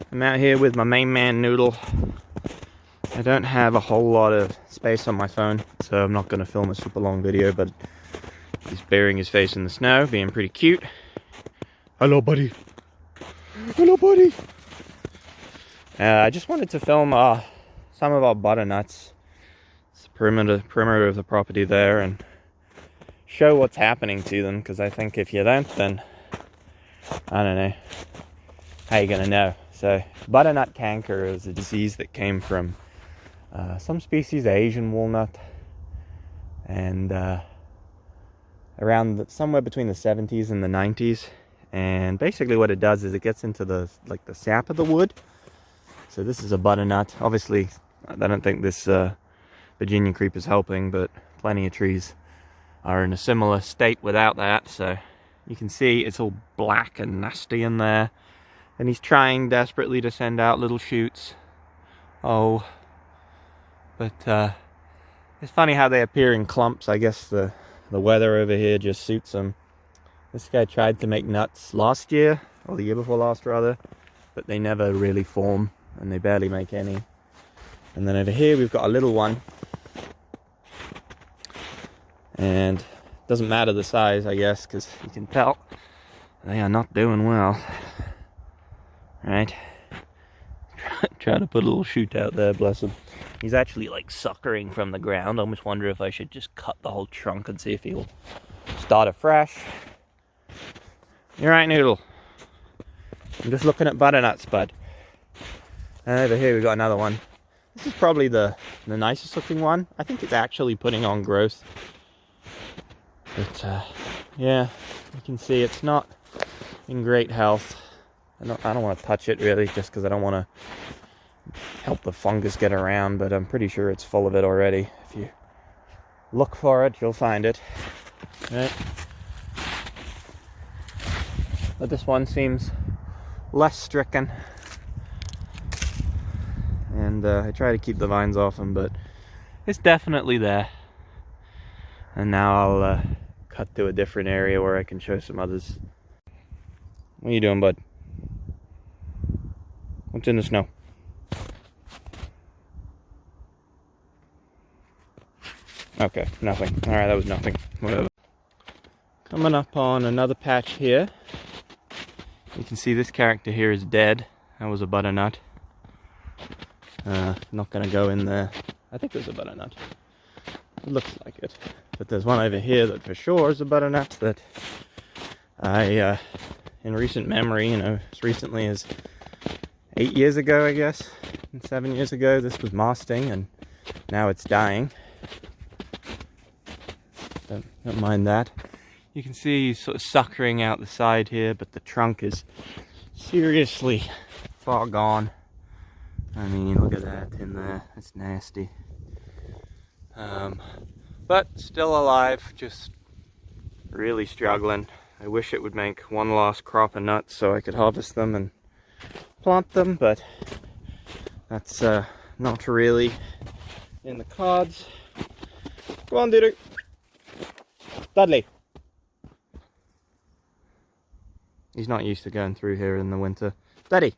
I'm out here with my main man Noodle. I don't have a whole lot of space on my phone, so I'm not going to film a super long video, but he's burying his face in the snow, being pretty cute. Hello, buddy. Hello, buddy. I just wanted to film some of our butternuts. It's the perimeter of the property there, and show what's happening to them, because I think if you don't, then I don't know how you're gonna know. So butternut canker is a disease that came from some species of Asian walnut, and around somewhere between the 70s and the 90s. And basically what it does is it gets into the sap of the wood. So this is a butternut. Obviously I don't think this Virginia creep is helping, but plenty of trees are in a similar state without that. So you can see it's all black and nasty in there, and he's trying desperately to send out little shoots. But it's funny how they appear in clumps. I guess the weather over here just suits them. This guy tried to make nuts last year, or the year before last rather, but they never really form, and they barely make any. And then over here we've got a little one, and it doesn't matter the size, I guess, because you can tell they are not doing well. Right? Try to put a little shoot out there, bless him. He's actually like suckering from the ground. I almost wonder if I should just cut the whole trunk and see if he'll start afresh. You're right, Noodle. I'm just looking at butternuts, bud. And over here we've got another one. This is probably the nicest looking one. I think it's actually putting on growth. But yeah, you can see it's not in great health. I don't want to touch it really, just because I don't want to help the fungus get around, but I'm pretty sure it's full of it already. If you look for it, you'll find it. Right? But this one seems less stricken, and I try to keep the vines off them, but it's definitely there. And now I'll cut to a different area where I can show some others. What are you doing, bud? What's in the snow? Okay, nothing. Alright, that was nothing. Whatever. Coming up on another patch here. You can see this character here is dead. That was a butternut. Not gonna go in there. I think it was a butternut. It looks like it. But there's one over here that for sure is a butternut that I, in recent memory, as recently as 8 years ago, I guess, and 7 years ago, this was masting, and now it's dying. Don't mind that. You can see he's sort of suckering out the side here, but the trunk is seriously far gone. I mean, look at that in there. It's nasty. But still alive, just really struggling. I wish it would make one last crop of nuts so I could harvest them and plant them, but that's not really in the cards. Come on, Dudley. Dudley. He's not used to going through here in the winter. Daddy!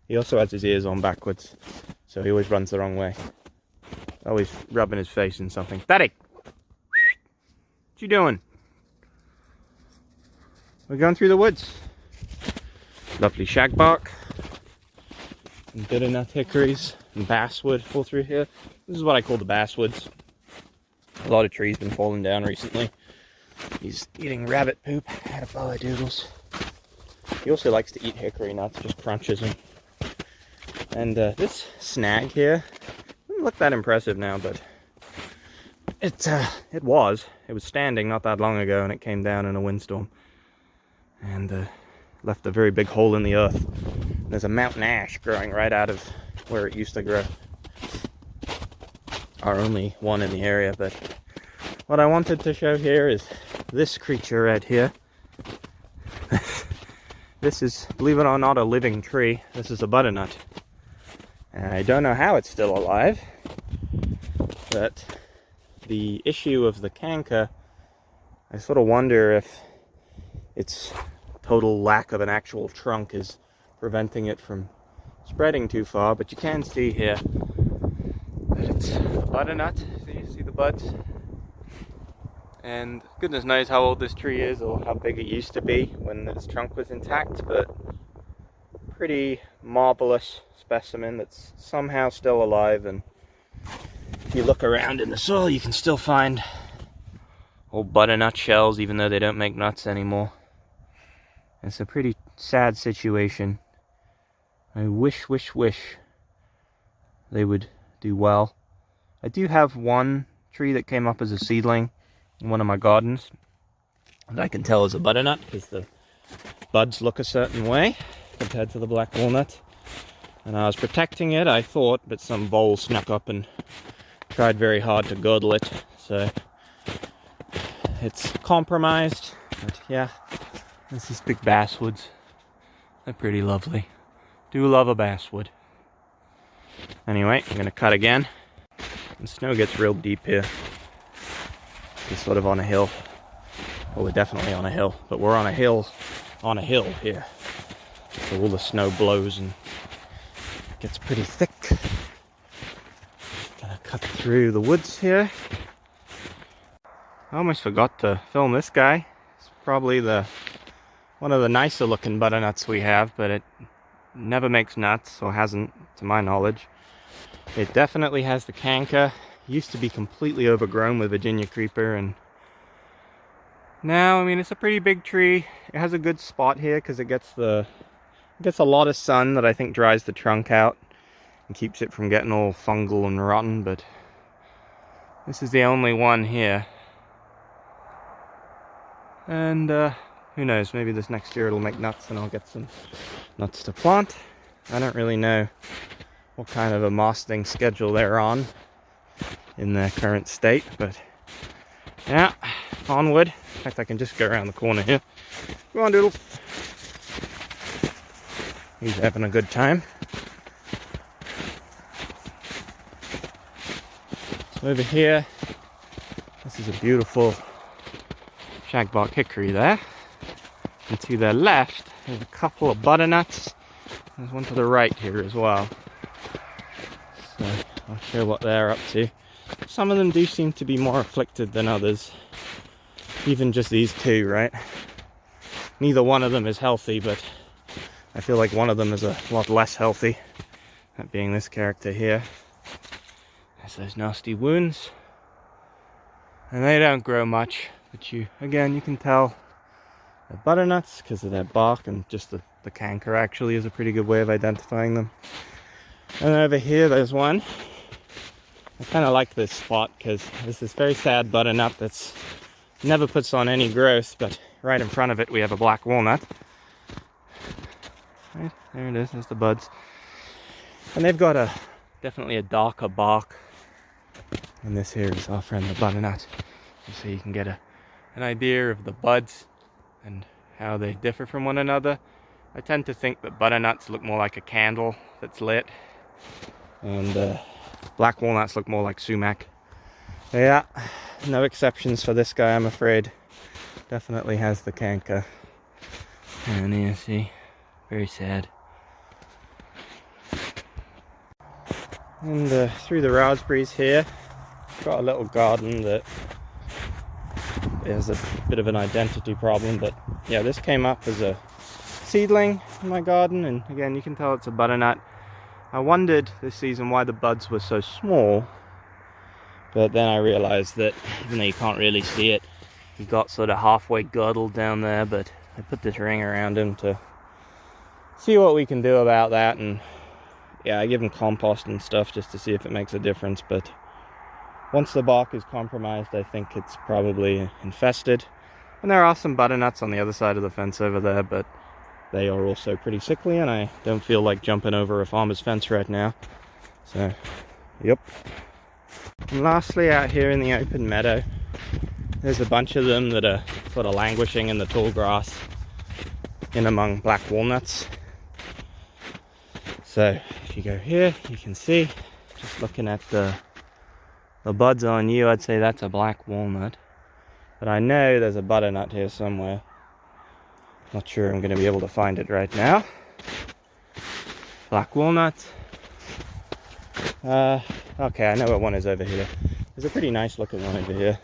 He also has his ears on backwards, so he always runs the wrong way. Always rubbing his face in something. Daddy! What you doing? We're going through the woods. Lovely shagbark, and butternut hickories, and basswood all through here. This is what I call the basswoods. A lot of trees been falling down recently. He's eating rabbit poop. Attaboy, Doodles. He also likes to eat hickory nuts, just crunches them. And this snag here doesn't look that impressive now, but it was standing not that long ago, and it came down in a windstorm and left a very big hole in the earth. There's a mountain ash growing right out of where it used to grow. Our only one in the area, but what I wanted to show here is this creature right here. This is, believe it or not, a living tree. This is a butternut. And I don't know how it's still alive, but the issue of the canker, I sort of wonder if its total lack of an actual trunk is preventing it from spreading too far, but you can see here that it's a butternut. See the buds? And goodness knows how old this tree is or how big it used to be when its trunk was intact, but pretty marvelous specimen that's somehow still alive. And if you look around in the soil, you can still find old butternut shells, even though they don't make nuts anymore. It's a pretty sad situation. I wish they would do well. I do have one tree that came up as a seedling in one of my gardens that I can tell is a butternut because the buds look a certain way compared to the black walnut. And I was protecting it, I thought, but some vole snuck up and tried very hard to girdle it. So it's compromised. But yeah, this is big basswoods. They're pretty lovely. Do love a basswood. Anyway, I'm gonna cut again. The snow gets real deep here. It's sort of on a hill. Well, we're definitely on a hill, but we're on a hill here. So all the snow blows and gets pretty thick. Gonna cut through the woods here. I almost forgot to film this guy. It's probably one of the nicer looking butternuts we have, but it never makes nuts, or hasn't to my knowledge. It definitely has the canker. It used to be completely overgrown with Virginia creeper, and now, I mean, it's a pretty big tree. It has a good spot here because it gets a lot of sun that I think dries the trunk out and keeps it from getting all fungal and rotten, but this is the only one here. And who knows, maybe this next year it'll make nuts and I'll get some nuts to plant. I don't really know what kind of a mosting schedule they're on in their current state, but yeah, onward. In fact, I can just go around the corner here. Come on, Doodles. He's having a good time. So over here, this is a beautiful shagbark hickory there. And to their left, there's a couple of butternuts. There's one to the right here as well. So I'll show what they're up to. Some of them do seem to be more afflicted than others. Even just these two, right? Neither one of them is healthy, but I feel like one of them is a lot less healthy. That being this character here. There's those nasty wounds. And they don't grow much, but again, you can tell they're butternuts because of their bark, and just the canker actually is a pretty good way of identifying them. And over here, there's one. I kind of like this spot because there's this very sad butternut that's never puts on any growth, but right in front of it we have a black walnut. Right, there it is, there's the buds. And they've got definitely a darker bark. And this here is our friend the butternut. So you can get an idea of the buds and how they differ from one another. I tend to think that butternuts look more like a candle that's lit, and black walnuts look more like sumac. So yeah, no exceptions for this guy, I'm afraid. Definitely has the canker. And you see, very sad. And through the raspberries here, got a little garden that is a bit of an identity problem, but yeah, this came up as a seedling in my garden, and again, you can tell it's a butternut. I wondered this season why the buds were so small, but then I realized that even though you can't really see it, he got sort of halfway girdled down there, but I put this ring around him to see what we can do about that. And yeah, I give him compost and stuff just to see if it makes a difference, but once the bark is compromised, I think it's probably infested. And there are some butternuts on the other side of the fence over there, but they are also pretty sickly, and I don't feel like jumping over a farmer's fence right now. So, yep. And lastly, out here in the open meadow, there's a bunch of them that are sort of languishing in the tall grass in among black walnuts. So if you go here, you can see, just looking at the buds on you, I'd say that's a black walnut. But I know there's a butternut here somewhere. Not sure I'm going to be able to find it right now. Black walnut. Okay, I know what one is over here. There's a pretty nice looking one over here.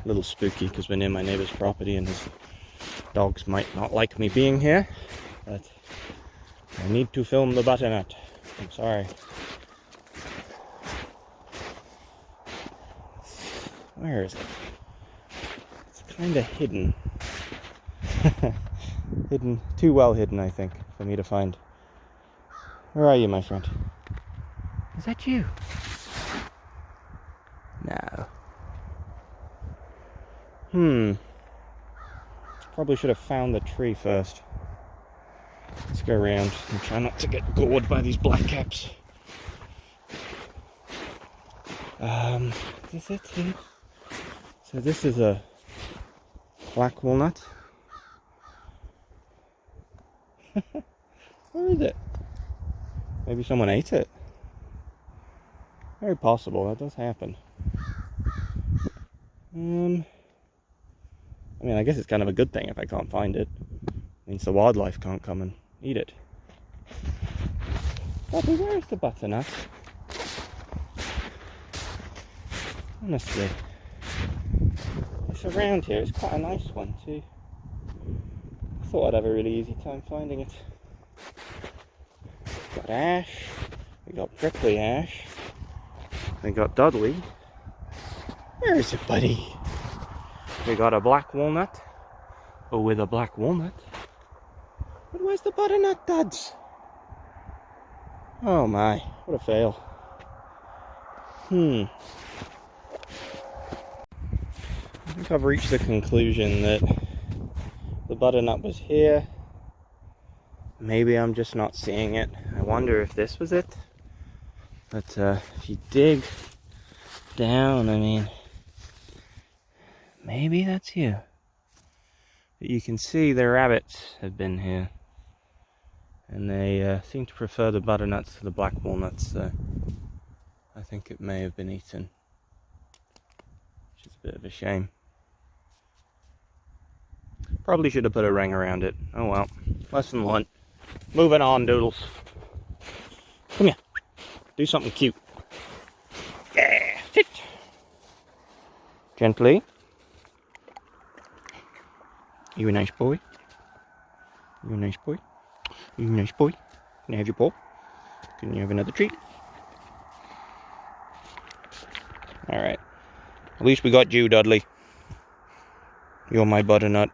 A little spooky because we're near my neighbor's property and his dogs might not like me being here. But I need to film the butternut. I'm sorry. Where is it? It's kind of hidden. Hidden, too well hidden, I think, for me to find. Where are you, my friend? Is that you? No. Probably should have found the tree first. Let's go around and try not to get gored by these blackcaps. Is this it? So this is a black walnut. Where is it? Maybe someone ate it. Very possible, that does happen. I mean, I guess it's kind of a good thing if I can't find it. It means the wildlife can't come and eat it. Bobby, where is the butternut? Honestly. It's around here, it's quite a nice one too. I thought I'd have a really easy time finding it. Got ash, we got prickly ash, we got Dudley. Where is it, buddy? We got a black walnut. Oh, with a black walnut. But where's the butternut duds? Oh my, what a fail. I think I've reached the conclusion that the butternut was here. Maybe I'm just not seeing it. I wonder if this was it. But if you dig down, I mean, maybe that's here. But you can see the rabbits have been here. And they seem to prefer the butternuts to the black walnuts, so I think it may have been eaten. Which is a bit of a shame. Probably should have put a ring around it. Oh well. Lesson learned. Moving on, Doodles. Come here. Do something cute. Yeah, sit. Gently. You a nice boy? You a nice boy? You a nice boy? Can I have your paw? Can you have another treat? Alright. At least we got you, Dudley. You're my butternut.